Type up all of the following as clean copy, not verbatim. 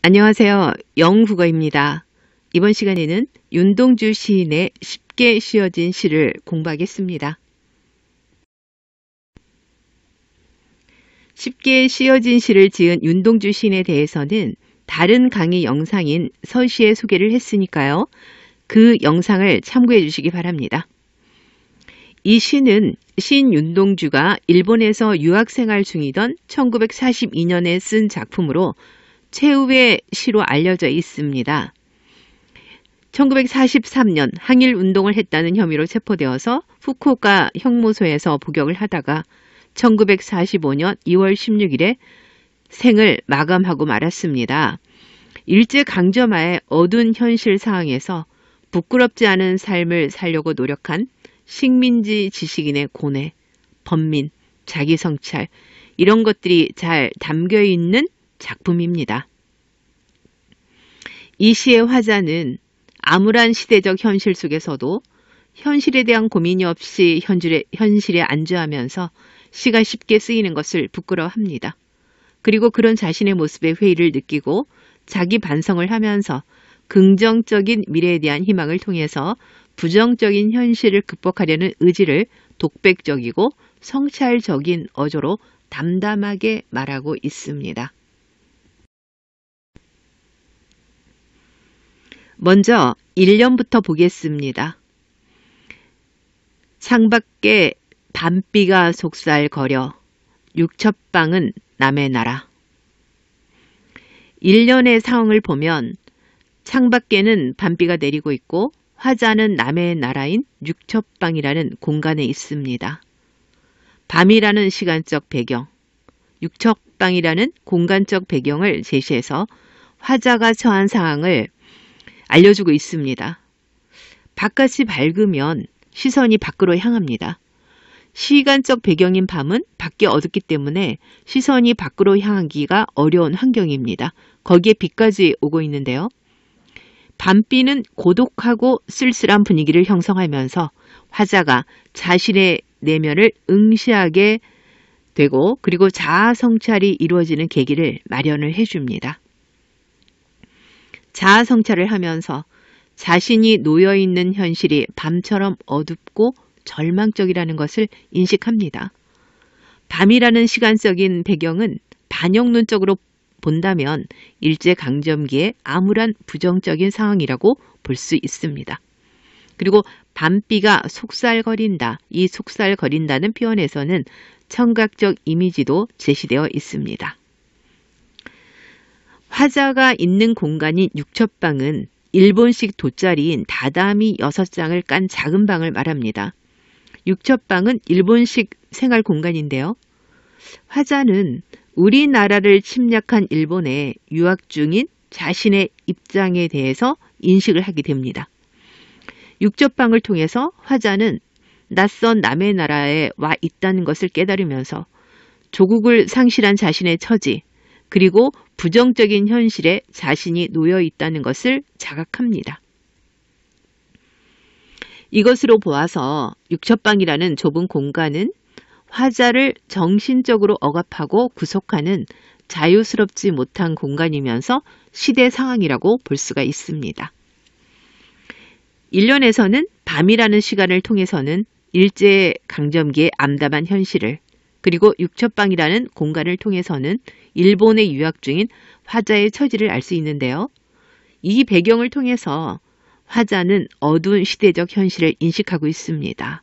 안녕하세요. 영국어입니다. 이번 시간에는 윤동주 시인의 쉽게 씌어진 시를 공부하겠습니다. 쉽게 씌어진 시를 지은 윤동주 시인에 대해서는 다른 강의 영상인 서시에 소개를 했으니까요. 그 영상을 참고해 주시기 바랍니다. 이 시는 시인 윤동주가 일본에서 유학생활 중이던 1942년에 쓴 작품으로 최후의 시로 알려져 있습니다. 1943년 항일운동을 했다는 혐의로 체포되어서 후쿠오카 형무소에서 복역을 하다가 1945년 2월 16일에 생을 마감하고 말았습니다. 일제강점하의 어두운 현실 상황에서 부끄럽지 않은 삶을 살려고 노력한 식민지 지식인의 고뇌, 번민, 자기성찰 이런 것들이 잘 담겨있는 작품입니다. 이 시의 화자는 암울한 시대적 현실 속에서도 현실에 대한 고민이 없이 현실에 안주하면서 시가 쉽게 쓰이는 것을 부끄러워합니다. 그리고 그런 자신의 모습에 회의를 느끼고 자기 반성을 하면서 긍정적인 미래에 대한 희망을 통해서 부정적인 현실을 극복하려는 의지를 독백적이고 성찰적인 어조로 담담하게 말하고 있습니다. 먼저 1년부터 보겠습니다. 창밖에 밤비가 속살거려 육첩방은 남의 나라. 1년의 상황을 보면 창밖에는 밤비가 내리고 있고 화자는 남의 나라인 육첩방이라는 공간에 있습니다. 밤이라는 시간적 배경, 육첩방이라는 공간적 배경을 제시해서 화자가 처한 상황을 알려주고 있습니다. 바깥이 밝으면 시선이 밖으로 향합니다. 시간적 배경인 밤은 밖이 어둡기 때문에 시선이 밖으로 향하기가 어려운 환경입니다. 거기에 비까지 오고 있는데요. 밤비는 고독하고 쓸쓸한 분위기를 형성하면서 화자가 자신의 내면을 응시하게 되고 그리고 자아 성찰이 이루어지는 계기를 마련을 해줍니다. 자아 성찰을 하면서 자신이 놓여있는 현실이 밤처럼 어둡고 절망적이라는 것을 인식합니다. 밤이라는 시간적인 배경은 반영론적으로 본다면 일제강점기의 암울한 부정적인 상황이라고 볼 수 있습니다. 그리고 밤비가 속살거린다. 이 속살거린다는 표현에서는 청각적 이미지도 제시되어 있습니다. 화자가 있는 공간인 육첩방은 일본식 돗자리인 다다미 6장을 깐 작은 방을 말합니다. 육첩방은 일본식 생활 공간인데요. 화자는 우리나라를 침략한 일본에 유학 중인 자신의 입장에 대해서 인식을 하게 됩니다. 육첩방을 통해서 화자는 낯선 남의 나라에 와 있다는 것을 깨달으면서 조국을 상실한 자신의 처지, 그리고 부정적인 현실에 자신이 놓여 있다는 것을 자각합니다. 이것으로 보아서 육첩방이라는 좁은 공간은 화자를 정신적으로 억압하고 구속하는 자유스럽지 못한 공간이면서 시대 상황이라고 볼 수가 있습니다. 1년에서는 밤이라는 시간을 통해서는 일제강점기의 암담한 현실을 그리고 육첩방이라는 공간을 통해서는 일본에 유학 중인 화자의 처지를 알 수 있는데요. 이 배경을 통해서 화자는 어두운 시대적 현실을 인식하고 있습니다.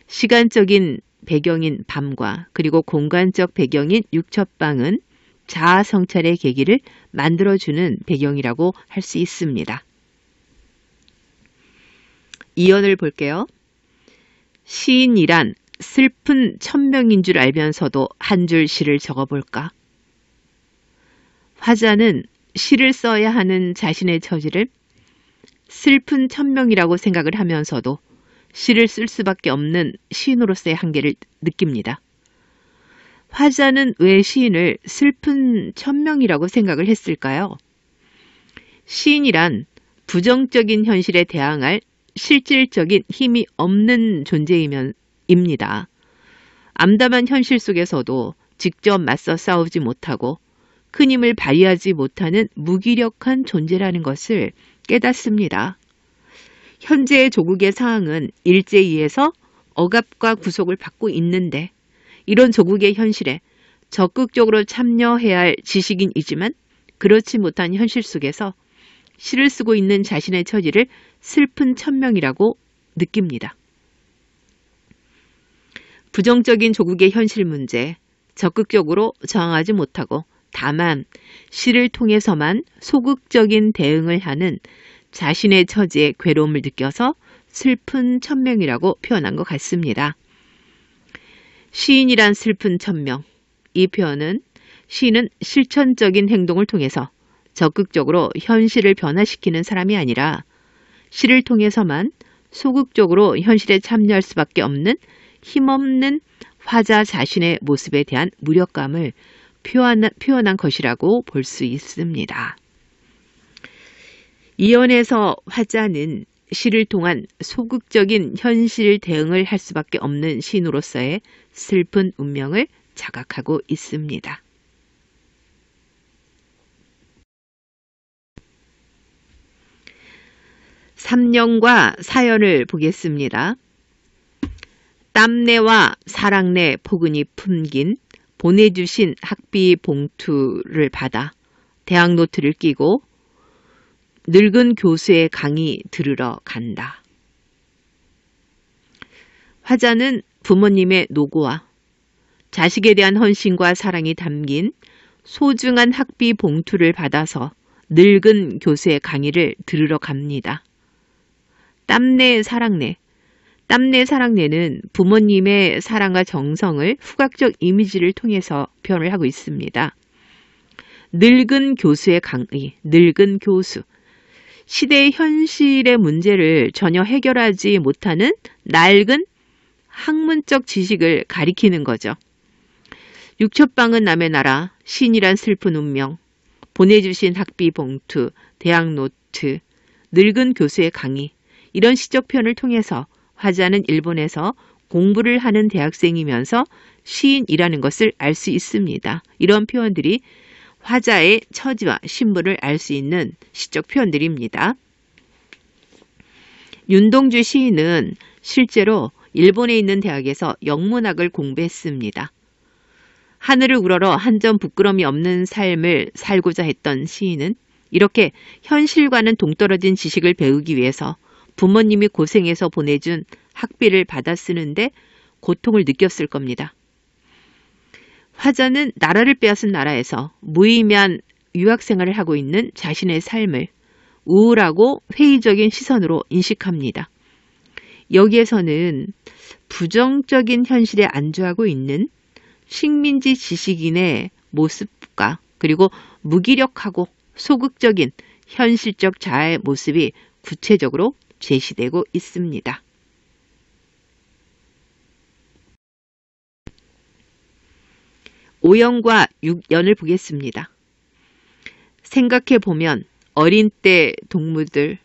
시간적인 배경인 밤과 그리고 공간적 배경인 육첩방은 자아 성찰의 계기를 만들어주는 배경이라고 할 수 있습니다. 이언을 볼게요. 시인이란 슬픈 천명인 줄 알면서도 한 줄 시를 적어볼까? 화자는 시를 써야 하는 자신의 처지를 슬픈 천명이라고 생각을 하면서도 시를 쓸 수밖에 없는 시인으로서의 한계를 느낍니다. 화자는 왜 시인을 슬픈 천명이라고 생각을 했을까요? 시인이란 부정적인 현실에 대항할 실질적인 힘이 없는 존재입니다. 암담한 현실 속에서도 직접 맞서 싸우지 못하고 큰 힘을 발휘하지 못하는 무기력한 존재라는 것을 깨닫습니다. 현재의 조국의 상황은 일제히에서 억압과 구속을 받고 있는데 이런 조국의 현실에 적극적으로 참여해야 할 지식인이지만 그렇지 못한 현실 속에서 시를 쓰고 있는 자신의 처지를 슬픈 천명이라고 느낍니다. 부정적인 조국의 현실 문제, 적극적으로 저항하지 못하고 다만 시를 통해서만 소극적인 대응을 하는 자신의 처지에 괴로움을 느껴서 슬픈 천명이라고 표현한 것 같습니다. 시인이란 슬픈 천명. 이 표현은 시인은 실천적인 행동을 통해서 적극적으로 현실을 변화시키는 사람이 아니라 시를 통해서만 소극적으로 현실에 참여할 수밖에 없는 힘없는 화자 자신의 모습에 대한 무력감을 표현한 것이라고 볼 수 있습니다. 이연에서 화자는 시를 통한 소극적인 현실 대응을 할 수밖에 없는 시인으로서의 슬픈 운명을 자각하고 있습니다. 삼령과 사연을 보겠습니다. 땀내와 사랑내 포근히 품긴 보내주신 학비 봉투를 받아 대학노트를 끼고 늙은 교수의 강의 들으러 간다. 화자는 부모님의 노고와 자식에 대한 헌신과 사랑이 담긴 소중한 학비 봉투를 받아서 늙은 교수의 강의를 들으러 갑니다. 땀내 사랑내. 땀내 사랑내는 부모님의 사랑과 정성을 후각적 이미지를 통해서 표현을 하고 있습니다. 늙은 교수의 강의, 늙은 교수. 시대의 현실의 문제를 전혀 해결하지 못하는 낡은 학문적 지식을 가리키는 거죠. 육첩방은 남의 나라, 시인이란 슬픈 운명, 보내주신 학비 봉투, 대학 노트, 늙은 교수의 강의, 이런 시적 표현을 통해서 화자는 일본에서 공부를 하는 대학생이면서 시인이라는 것을 알 수 있습니다. 이런 표현들이 화자의 처지와 신분을 알 수 있는 시적 표현들입니다. 윤동주 시인은 실제로 일본에 있는 대학에서 영문학을 공부했습니다. 하늘을 우러러 한 점 부끄러움이 없는 삶을 살고자 했던 시인은 이렇게 현실과는 동떨어진 지식을 배우기 위해서 부모님이 고생해서 보내준 학비를 받아 쓰는데 고통을 느꼈을 겁니다. 화자는 나라를 빼앗은 나라에서 무의미한 유학생활을 하고 있는 자신의 삶을 우울하고 회의적인 시선으로 인식합니다. 여기에서는 부정적인 현실에 안주하고 있는 식민지 지식인의 모습과 그리고 무기력하고 소극적인 현실적 자아의 모습이 구체적으로 제시되고 있습니다. 오연과 육연을 보겠습니다. 생각해보면 어린 때 동무들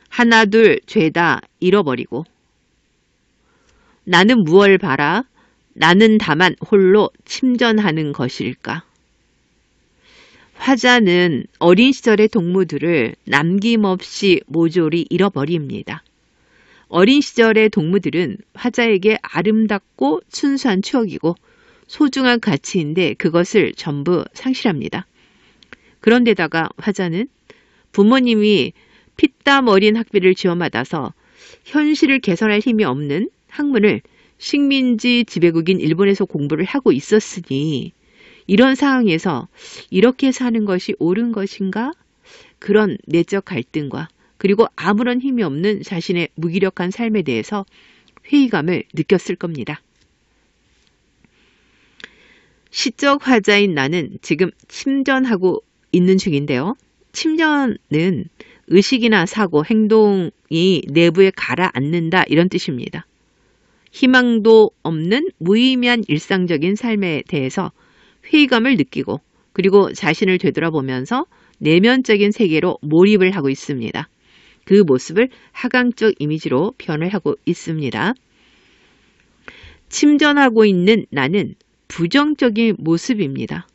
하나둘 죄다 잃어버리고 나는 무얼 바라 나는 다만 홀로 침전하는 것일까. 화자는 어린 시절의 동무들을 남김없이 모조리 잃어버립니다. 어린 시절의 동무들은 화자에게 아름답고 순수한 추억이고 소중한 가치인데 그것을 전부 상실합니다. 그런데다가 화자는 부모님이 피땀 어린 학비를 지원받아서 현실을 개선할 힘이 없는 학문을 식민지 지배국인 일본에서 공부를 하고 있었으니 이런 상황에서 이렇게 사는 것이 옳은 것인가? 그런 내적 갈등과 그리고 아무런 힘이 없는 자신의 무기력한 삶에 대해서 회의감을 느꼈을 겁니다. 시적 화자인 나는 지금 침전하고 있는 중인데요. 침전은 의식이나 사고, 행동이 내부에 가라앉는다 이런 뜻입니다. 희망도 없는 무의미한 일상적인 삶에 대해서 회의감을 느끼고 그리고 자신을 되돌아보면서 내면적인 세계로 몰입을 하고 있습니다. 그 모습을 하강적 이미지로 표현을 하고 있습니다. 침전하고 있는 나는 부정적인 모습입니다.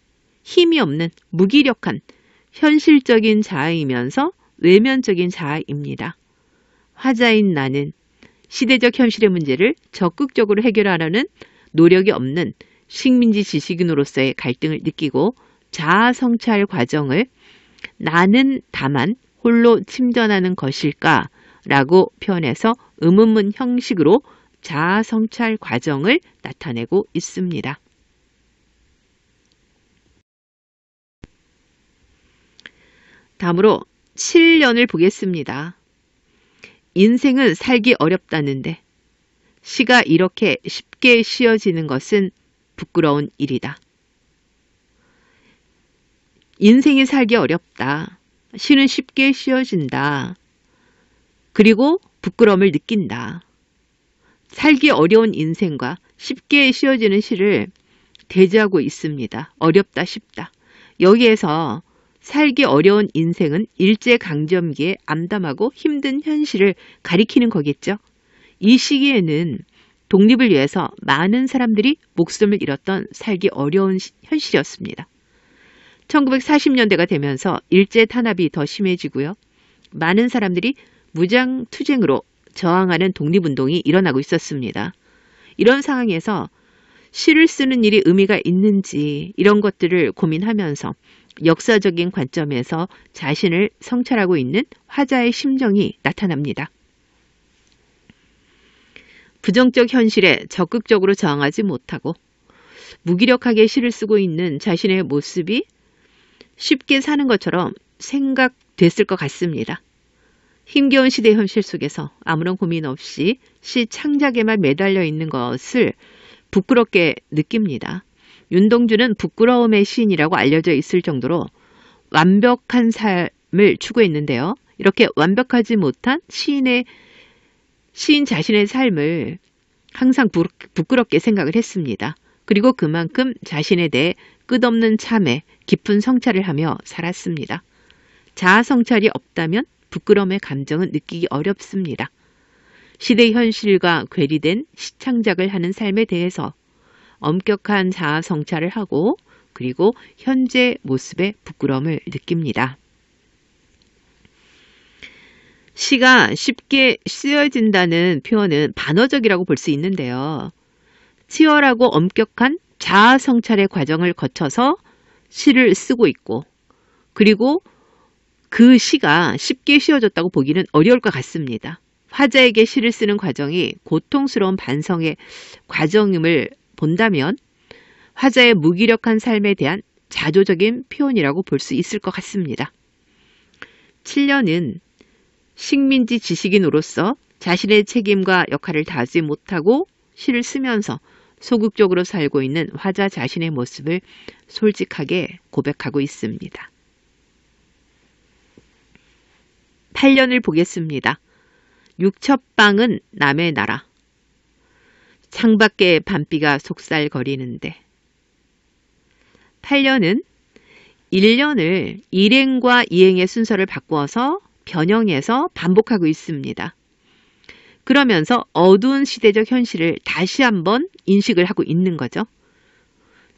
힘이 없는 무기력한 현실적인 자아이면서 외면적인 자아입니다. 화자인 나는 시대적 현실의 문제를 적극적으로 해결하려는 노력이 없는 식민지 지식인으로서의 갈등을 느끼고 자아 성찰 과정을 나는 다만 홀로 침전하는 것일까? 라고 표현해서 의문문 형식으로 자아 성찰 과정을 나타내고 있습니다. 다음으로 7년을 보겠습니다. 인생은 살기 어렵다는데 시가 이렇게 쉽게 씌어지는 것은 부끄러운 일이다. 인생이 살기 어렵다. 시는 쉽게 씌어진다. 그리고 부끄러움을 느낀다. 살기 어려운 인생과 쉽게 씌어지는 시를 대조하고 있습니다. 어렵다, 쉽다. 여기에서 살기 어려운 인생은 일제강점기에 암담하고 힘든 현실을 가리키는 거겠죠. 이 시기에는 독립을 위해서 많은 사람들이 목숨을 잃었던 살기 어려운 현실이었습니다. 1940년대가 되면서 일제 탄압이 더 심해지고요. 많은 사람들이 무장투쟁으로 저항하는 독립운동이 일어나고 있었습니다. 이런 상황에서 시를 쓰는 일이 의미가 있는지 이런 것들을 고민하면서 역사적인 관점에서 자신을 성찰하고 있는 화자의 심정이 나타납니다. 부정적 현실에 적극적으로 저항하지 못하고 무기력하게 시를 쓰고 있는 자신의 모습이 쉽게 사는 것처럼 생각됐을 것 같습니다. 힘겨운 시대 현실 속에서 아무런 고민 없이 시 창작에만 매달려 있는 것을 부끄럽게 느낍니다. 윤동주는 부끄러움의 시인이라고 알려져 있을 정도로 완벽한 삶을 추구했는데요. 이렇게 완벽하지 못한 시인 자신의 삶을 항상 부끄럽게 생각을 했습니다. 그리고 그만큼 자신에 대해 끝없는 참회, 깊은 성찰을 하며 살았습니다. 자아 성찰이 없다면 부끄러움의 감정은 느끼기 어렵습니다. 시대 현실과 괴리된 시창작을 하는 삶에 대해서 엄격한 자아 성찰을 하고 그리고 현재 모습에 부끄러움을 느낍니다. 시가 쉽게 쓰여진다는 표현은 반어적이라고 볼 수 있는데요. 치열하고 엄격한 자아 성찰의 과정을 거쳐서 시를 쓰고 있고 그리고 그 시가 쉽게 씌워졌다고 보기는 어려울 것 같습니다. 화자에게 시를 쓰는 과정이 고통스러운 반성의 과정임을 본다면 화자의 무기력한 삶에 대한 자조적인 표현이라고 볼 수 있을 것 같습니다. 7년은 식민지 지식인으로서 자신의 책임과 역할을 다하지 못하고 시를 쓰면서 소극적으로 살고 있는 화자 자신의 모습을 솔직하게 고백하고 있습니다. 8년을 보겠습니다. 육첩방은 남의 나라. 창밖에 밤비가 속살거리는데 8년은 1년을 일행과 이행의 순서를 바꾸어서 변형해서 반복하고 있습니다. 그러면서 어두운 시대적 현실을 다시 한번 인식을 하고 있는 거죠.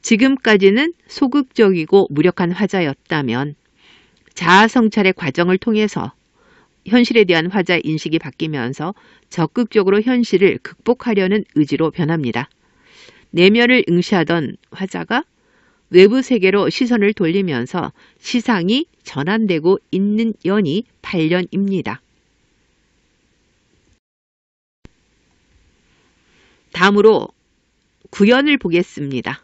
지금까지는 소극적이고 무력한 화자였다면 자아 성찰의 과정을 통해서 현실에 대한 화자 인식이 바뀌면서 적극적으로 현실을 극복하려는 의지로 변합니다. 내면을 응시하던 화자가 외부 세계로 시선을 돌리면서 시상이 전환되고 있는 연이 8년입니다. 다음으로 9연을 보겠습니다.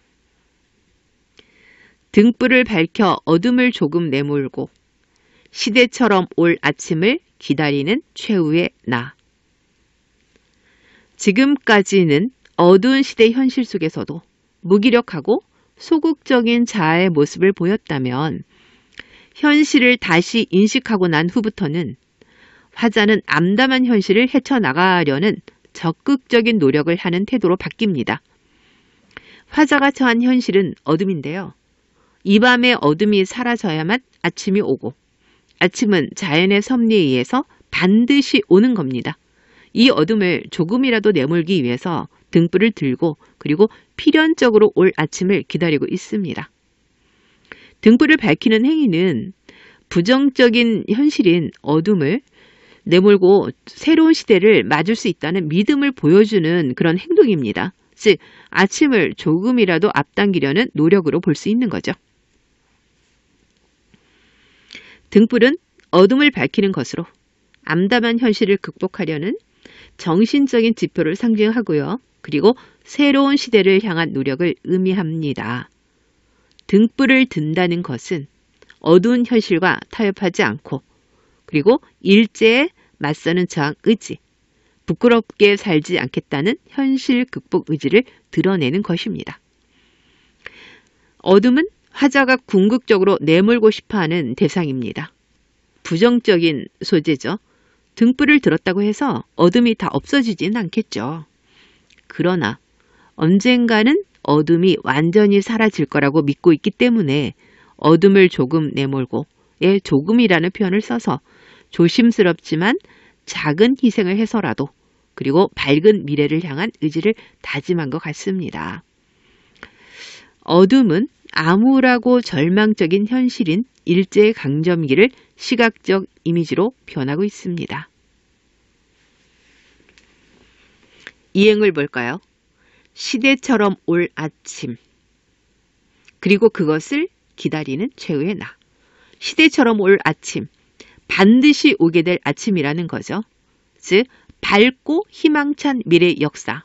등불을 밝혀 어둠을 조금 내몰고 시대처럼 올 아침을 기다리는 최후의 나. 지금까지는 어두운 시대 현실 속에서도 무기력하고 소극적인 자아의 모습을 보였다면 현실을 다시 인식하고 난 후부터는 화자는 암담한 현실을 헤쳐나가려는 적극적인 노력을 하는 태도로 바뀝니다. 화자가 처한 현실은 어둠인데요. 이 밤의 어둠이 사라져야만 아침이 오고 아침은 자연의 섭리에 의해서 반드시 오는 겁니다. 이 어둠을 조금이라도 내몰기 위해서 등불을 들고 그리고 필연적으로 올 아침을 기다리고 있습니다. 등불을 밝히는 행위는 부정적인 현실인 어둠을 내몰고 새로운 시대를 맞을 수 있다는 믿음을 보여주는 그런 행동입니다. 즉, 아침을 조금이라도 앞당기려는 노력으로 볼 수 있는 거죠. 등불은 어둠을 밝히는 것으로 암담한 현실을 극복하려는 정신적인 지표를 상징하고요. 그리고 새로운 시대를 향한 노력을 의미합니다. 등불을 든다는 것은 어두운 현실과 타협하지 않고 그리고 일제에 맞서는 저항 의지, 부끄럽게 살지 않겠다는 현실 극복 의지를 드러내는 것입니다. 어둠은 화자가 궁극적으로 내몰고 싶어하는 대상입니다. 부정적인 소재죠. 등불을 들었다고 해서 어둠이 다 없어지지는 않겠죠. 그러나 언젠가는 어둠이 완전히 사라질 거라고 믿고 있기 때문에 어둠을 조금 내몰고 조금이라는 표현을 써서 조심스럽지만 작은 희생을 해서라도 그리고 밝은 미래를 향한 의지를 다짐한 것 같습니다. 어둠은 암울하고 절망적인 현실인 일제강점기를 시각적 이미지로 변하고 있습니다. 이행을 볼까요? 시대처럼 올 아침, 그리고 그것을 기다리는 최후의 나. 시대처럼 올 아침, 반드시 오게 될 아침이라는 거죠. 즉, 밝고 희망찬 미래의 역사,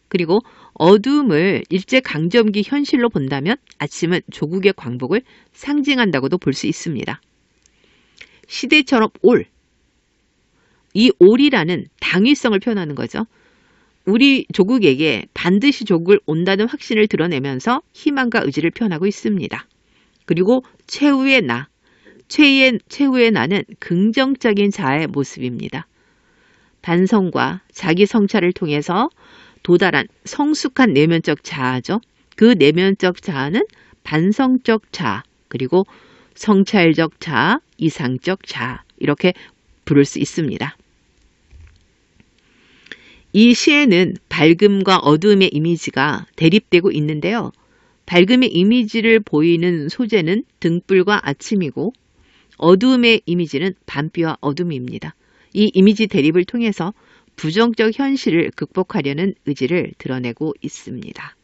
그리고 어둠을 일제강점기 현실로 본다면 아침은 조국의 광복을 상징한다고도 볼 수 있습니다. 시대처럼 올, 이 올이라는 당위성을 표현하는 거죠. 우리 조국에게 반드시 조국을 온다는 확신을 드러내면서 희망과 의지를 표현하고 있습니다. 그리고 최후의 나, 최후의 나는 긍정적인 자아의 모습입니다. 반성과 자기 성찰을 통해서 도달한 성숙한 내면적 자아죠. 그 내면적 자아는 반성적 자아, 그리고 성찰적 자아, 이상적 자아, 이렇게 부를 수 있습니다. 이 시에는 밝음과 어두움의 이미지가 대립되고 있는데요. 밝음의 이미지를 보이는 소재는 등불과 아침이고 어두움의 이미지는 밤비와 어둠입니다. 이 이미지 대립을 통해서 부정적 현실을 극복하려는 의지를 드러내고 있습니다.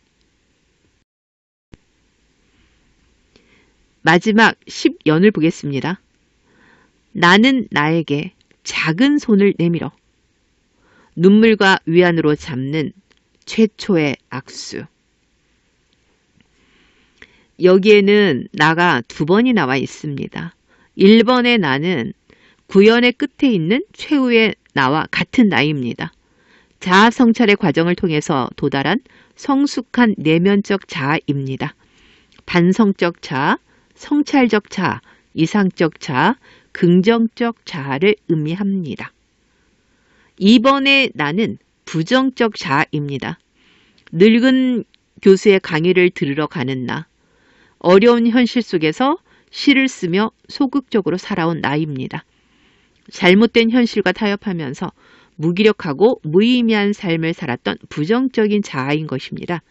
마지막 10연을 보겠습니다. 나는 나에게 작은 손을 내밀어 눈물과 위안으로 잡는 최초의 악수. 여기에는 나가 두 번이 나와 있습니다. 1번의 나는 구연의 끝에 있는 최후의 나와 같은 나입니다. 자아 성찰의 과정을 통해서 도달한 성숙한 내면적 자아입니다. 반성적 자아, 성찰적 자아, 이상적 자아, 긍정적 자아를 의미합니다. 2번의 나는 부정적 자아입니다. 늙은 교수의 강의를 들으러 가는 나, 어려운 현실 속에서 시를 쓰며 소극적으로 살아온 나입니다. 잘못된 현실과 타협하면서 무기력하고 무의미한 삶을 살았던 부정적인 자아인 것입니다.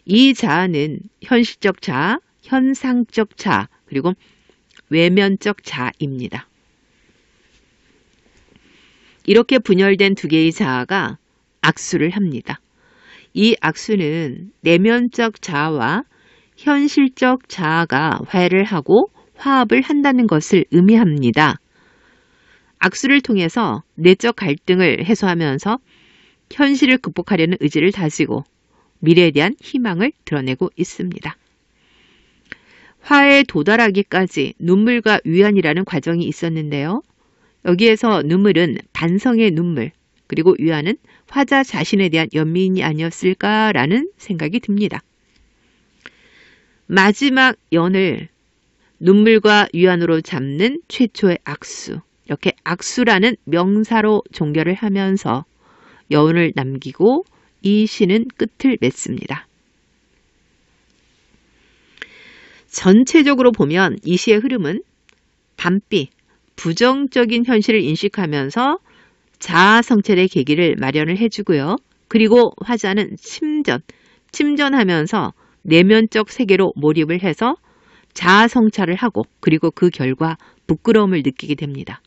이 자아는 현실적 자아, 현상적 자아, 그리고 외면적 자아입니다. 이렇게 분열된 두 개의 자아가 악수를 합니다. 이 악수는 내면적 자아와 현실적 자아가 화해를 하고 화합을 한다는 것을 의미합니다. 악수를 통해서 내적 갈등을 해소하면서 현실을 극복하려는 의지를 다지고 미래에 대한 희망을 드러내고 있습니다. 화해에 도달하기까지 눈물과 위안이라는 과정이 있었는데요. 여기에서 눈물은 반성의 눈물, 그리고 위안은 화자 자신에 대한 연민이 아니었을까라는 생각이 듭니다. 마지막 연을 눈물과 위안으로 잡는 최초의 악수, 이렇게 악수라는 명사로 종결을 하면서 여운을 남기고 이 시는 끝을 맺습니다. 전체적으로 보면 이 시의 흐름은 밤비, 부정적인 현실을 인식하면서 자아 성찰의 계기를 마련을 해주고요. 그리고 화자는 침전하면서 내면적 세계로 몰입을 해서 자아 성찰을 하고 그리고 그 결과 부끄러움을 느끼게 됩니다.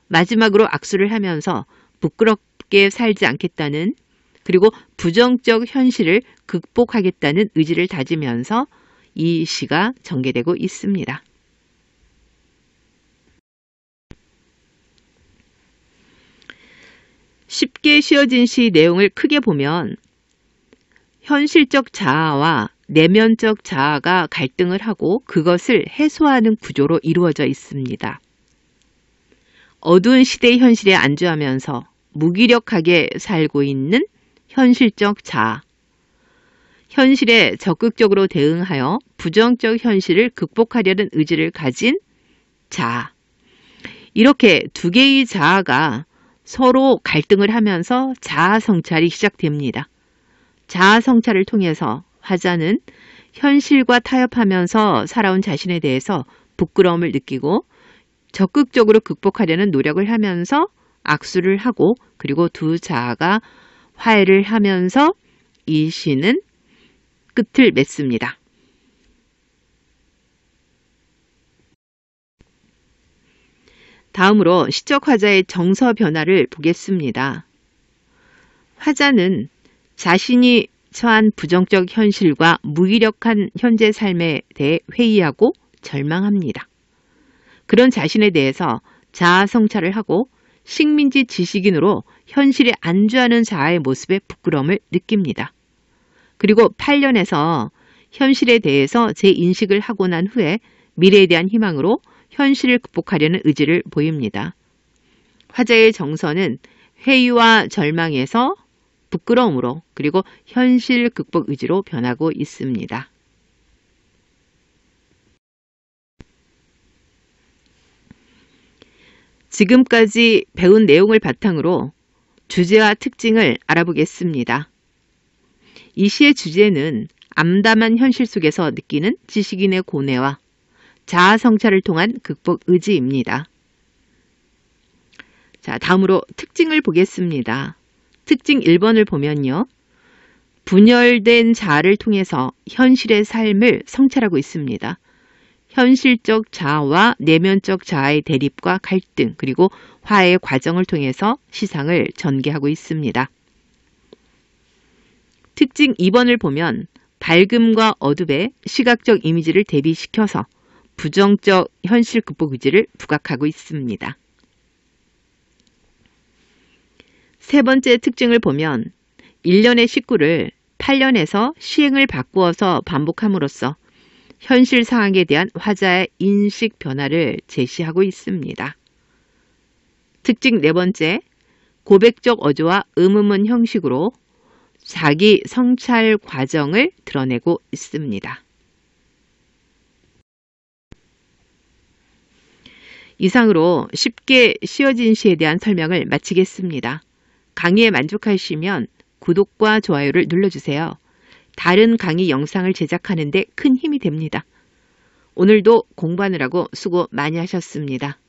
마지막으로 악수를 하면서 부끄럽게 살지 않겠다는 그리고 부정적 현실을 극복하겠다는 의지를 다지면서 이 시가 전개되고 있습니다. 쉽게 씌어진 시 내용을 크게 보면 현실적 자아와 내면적 자아가 갈등을 하고 그것을 해소하는 구조로 이루어져 있습니다. 어두운 시대의 현실에 안주하면서 무기력하게 살고 있는 현실적 자아, 현실에 적극적으로 대응하여 부정적 현실을 극복하려는 의지를 가진 자아, 이렇게 두 개의 자아가 서로 갈등을 하면서 자아 성찰이 시작됩니다. 자아 성찰을 통해서 화자는 현실과 타협하면서 살아온 자신에 대해서 부끄러움을 느끼고 적극적으로 극복하려는 노력을 하면서 악수를 하고 그리고 두 자아가 화해를 하면서 이 시는 끝을 맺습니다. 다음으로 시적 화자의 정서 변화를 보겠습니다. 화자는 자신이 처한 부정적 현실과 무기력한 현재 삶에 대해 회의하고 절망합니다. 그런 자신에 대해서 자아 성찰을 하고 식민지 지식인으로 현실에 안주하는 자아의 모습에 부끄러움을 느낍니다. 그리고 8년에서 현실에 대해서 재인식을 하고 난 후에 미래에 대한 희망으로 현실을 극복하려는 의지를 보입니다. 화자의 정서는 회의와 절망에서 부끄러움으로 그리고 현실 극복 의지로 변하고 있습니다. 지금까지 배운 내용을 바탕으로 주제와 특징을 알아보겠습니다. 이 시의 주제는 암담한 현실 속에서 느끼는 지식인의 고뇌와 자아 성찰을 통한 극복 의지입니다. 자, 다음으로 특징을 보겠습니다. 특징 1번을 보면요. 분열된 자아를 통해서 현실의 삶을 성찰하고 있습니다. 현실적 자아와 내면적 자아의 대립과 갈등 그리고 화해의 과정을 통해서 시상을 전개하고 있습니다. 특징 2번을 보면 밝음과 어둠의 시각적 이미지를 대비시켜서 부정적 현실 극복 의지를 부각하고 있습니다. 세 번째 특징을 보면 1년의 식구를 8년에서 시행을 바꾸어서 반복함으로써 현실 상황에 대한 화자의 인식 변화를 제시하고 있습니다. 특징 네 번째, 고백적 어조와 의문문 형식으로 자기 성찰 과정을 드러내고 있습니다. 이상으로 쉽게 씌어진 시에 대한 설명을 마치겠습니다. 강의에 만족하시면 구독과 좋아요를 눌러주세요. 다른 강의 영상을 제작하는 데 큰 힘이 됩니다. 오늘도 공부하느라고 수고 많이 하셨습니다.